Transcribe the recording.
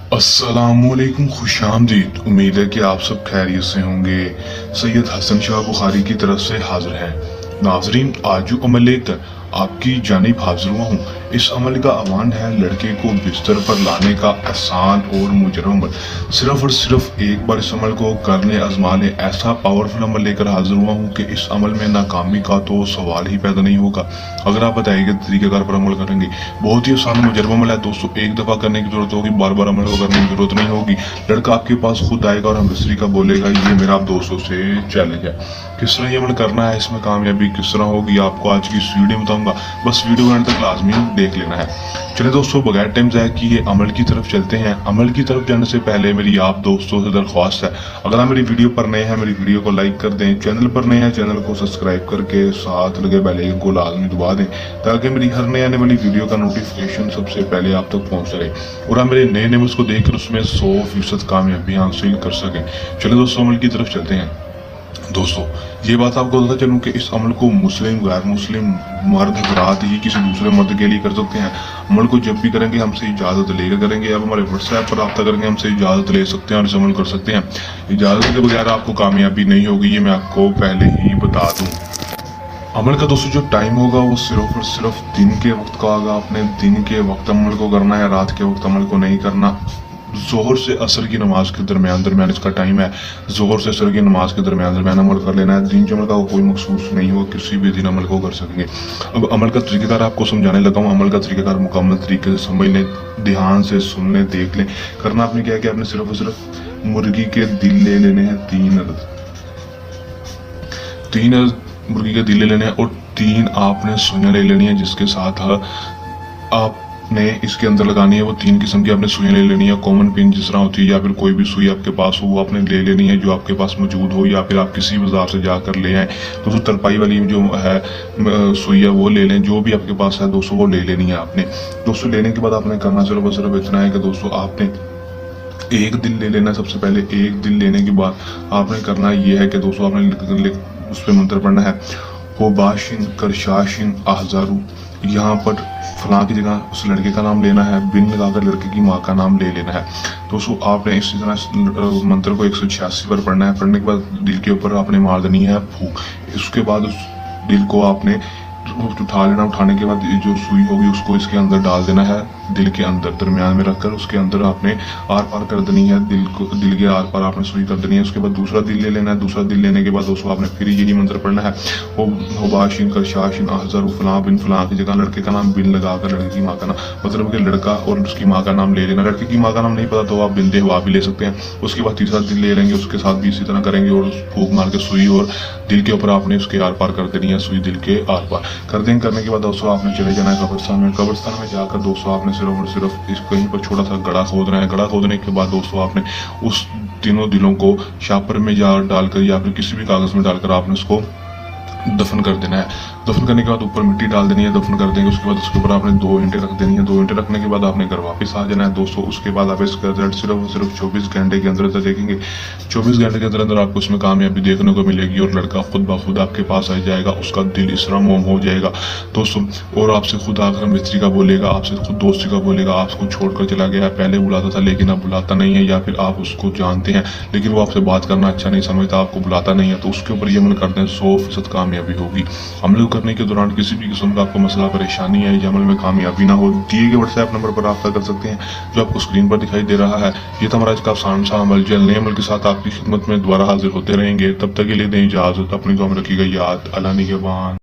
अस्सलामुअलैकुम, खुशामदीद। उम्मीद है कि आप सब खैरियत से होंगे। सैयद हसन शाह बुखारी की तरफ से हाजिर हैं। नाजरीन, आज जो अमल लेकर आपकी जानिब हाजिर हुआ हूँ, इस अमल का अवान है लड़के को बिस्तर पर लाने का आसान और मुजरम अमल। सिर्फ और सिर्फ एक बार इस अमल को कर लें, आजमा लें। ऐसा पावरफुल अमल लेकर हाजिर हुआ हूँ कि इस अमल में नाकामी का तो सवाल ही पैदा नहीं होगा अगर आप बताइएगा तरीक़ेकार पर अमल करेंगे। बहुत ही आसान मुजरम अमल है दोस्तों। एक दफ़ा करने की जरूरत होगी, बार बार अमल को करने की जरूरत नहीं होगी। लड़का आपके पास खुद आएगा और हम दूसरी का बोलेगा। ये मेरा आप दोस्तों से चैलेंज है। किस तरह ये अमल करना है, इसमें कामयाबी किस तरह होगी, आपको आज की इस वीडियो में बताऊंगा। बस वीडियो को अंत तक लाजमी देख लेना है। चलिए दोस्तों, बगैर टाइम ज़ाया किए अमल की तरफ चलते हैं। अमल की तरफ जाने से पहले मेरी आप दोस्तों से दरख्वास्त है, अगर आप मेरी वीडियो पर नए हैं, मेरी वीडियो को लाइक कर दें। चैनल पर नए हैं, चैनल को सब्सक्राइब करके साथ लगे बेल आइकन को लाजमी दबा दें, ताकि मेरी हर नए आने वाली वीडियो का नोटिफिकेशन सबसे पहले आप तक पहुँच रहे और आप मेरे नए न्यूज़ को देखकर उसमें 100% कामयाबी हासिल कर सकें। चलिए दोस्तों, अमल की तरफ चलते हैं। दोस्तों, ये बात आपको बताता चलूं कि इस अमल को मुस्लिम, गैर मुस्लिम, मर्द हजरात ही किसी दूसरे मर्द के लिए कर सकते हैं। अमल को जब भी करेंगे हमसे इजाज़त लेकर करेंगे। अब हमारे व्हाट्सएप पर रब्ता करेंगे, हमसे इजाज़त ले सकते हैं और इस अमल कर सकते हैं। इजाज़त के बगैर आपको कामयाबी नहीं होगी, ये मैं आपको पहले ही बता दूँ। अमल का दोस्तों जो टाइम होगा वो सिर्फ और सिर्फ दिन के वक्त का होगा। आपने दिन के वक्त अमल को करना है, रात के वक्त अमल को नहीं करना। जोहर से असर की नमाज के दरमियान इसका टाइम है। जोहर से असर की नमाज के दरमियान अमल कर लेना है। दिन अमल का कोई मखसूस नहीं होगा, किसी भी दिन अमल को कर सकेंगे। अब अमल का तरीक़ेकार आपको समझाने लगा हूँ। अमल का तरीक़ेकार मुकम्मल तरीके से समझ लें, ध्यान से सुन लें, देख लें। करना आपने क्या है कि आपने सिर्फ और सिर्फ मुर्गी के दिल ले लेने हैं। तीन मुर्गी के दिल ले लेने हैं और 3 आपने सुइयां ले लेनी है, जिसके साथ आपने इसके अंदर लगानी है। वो 3 किस्म की आपने सुइयां ले लेनी है। कॉमन पिन जिस तरह होती है, या फिर कोई भी सुई आपके पास हो वो आपने ले लेनी है, जो आपके पास मौजूद हो, या फिर आप किसी बाजार से जाकर ले आए। दोस्तों, तरपाई वाली जो है सुई है वो ले लें, जो भी आपके पास है दोस्तों वो ले लेनी है आपने। दोस्तों, लेने के बाद आपने करना सिर्फ और सिर्फ इतना है कि दोस्तों आपने एक दिल ले लेना। सबसे पहले एक दिल लेने के बाद आपने करना ये है कि दोस्तों आपने उस पर मंत्र पढ़ना है, हो बाशिन करशाशिन आहजारू। यहाँ पर फलां की जगह उस लड़के का नाम लेना है, बिन लगाकर लड़के की माँ का नाम ले लेना है। दोस्तों, आपने इसी तरह मंत्र को 186 बार पढ़ना है। पढ़ने के बाद दिल के ऊपर आपने मार देनी है फूंक। उसके बाद उस दिल को आपने उठा लेना। उठाने के बाद जो सुई होगी उसको इसके अंदर डाल देना है, दिल के अंदर दरमियान में रखकर उसके अंदर आपने आर पार कर देनी है। दिल के आर पार आपने सुई कर देनी है। उसके बाद दूसरा दिल ले लेना है। दूसरा दिल लेने के बाद दोस्तों आपने फिर यही मंत्र पढ़ना है, हो बाशिन करशाशिन अहजर फलां बिन फलां की जगह लड़के का नाम बिन लगाकर लड़के की माँ का नाम, मतलब कि लड़का और उसकी माँ का नाम ले लेना। लड़के की माँ का नाम नहीं पता तो आप बिन देहवा भी ले सकते हैं। उसके बाद तीसरा दिल ले लेंगे, उसके साथ भी इसी तरह करेंगे और फूंक मार के सुई और दिल के ऊपर आपने उसके आर पार कर देनी है, सुई दिल के आर पार कर देंगे। करने के बाद दोस्तों आपने चले जाना है कब्रिस्तान में। कब्रिस्तान में जाकर दोस्तों आपने सिर्फ और सिर्फ इस कहीं पर छोटा सा गड़ा खोदना है। गड़ा खोदने के बाद दोस्तों आपने उस तीनों दिलों को शापर में डालकर या फिर किसी भी कागज में डालकर आपने उसको दफन कर देना है। दफन करने के बाद ऊपर मिट्टी डाल देनी है, दफन कर देंगे। उसके बाद उसके ऊपर आपने 2 ईंटें रख देनी है। 2 ईंटें रखने के बाद आपने घर वापस आ जाना है दोस्तों। उसके बाद आप इसका रिजल्ट सिर्फ और सिर्फ 24 घंटे के अंदर देखेंगे। 24 घंटे के अंदर अंदर आपको इसमें कामयाबी देखने को मिलेगी और लड़का खुद ब खुद आपके पास आ जाएगा। उसका दिल इसरा मोम हो जाएगा दोस्तों, और आपसे खुद आकर मिस्त्री का बोलेगा, आपसे खुद दोस्ती का बोलेगा। आपको छोड़कर चला गया है, पहले बुलाता था लेकिन अब बुलाता नहीं है, या फिर आप उसको जानते हैं लेकिन वो आपसे बात करना अच्छा नहीं समझता, आपको बुलाता नहीं है, तो उसके ऊपर ये अमल करते हैं 100% कामयाबी होगी। अमल करने के दौरान किसी भी किस्म का आपको मसला परेशानी है, अमल में कामयाबी ना हो, दिए गए व्हाट्सएप नंबर पर रब्ता कर सकते हैं जो आपको स्क्रीन पर दिखाई दे रहा है। ये था हमारा इसका आसान सा अमल। जल्द नए अमल के साथ आपकी खिदमत में दोबारा हाजिर होते रहेंगे। तब तक के लिए दें इजाजत। अपनी दुआ में रखिएगा याद। अल्लाह निगहबान।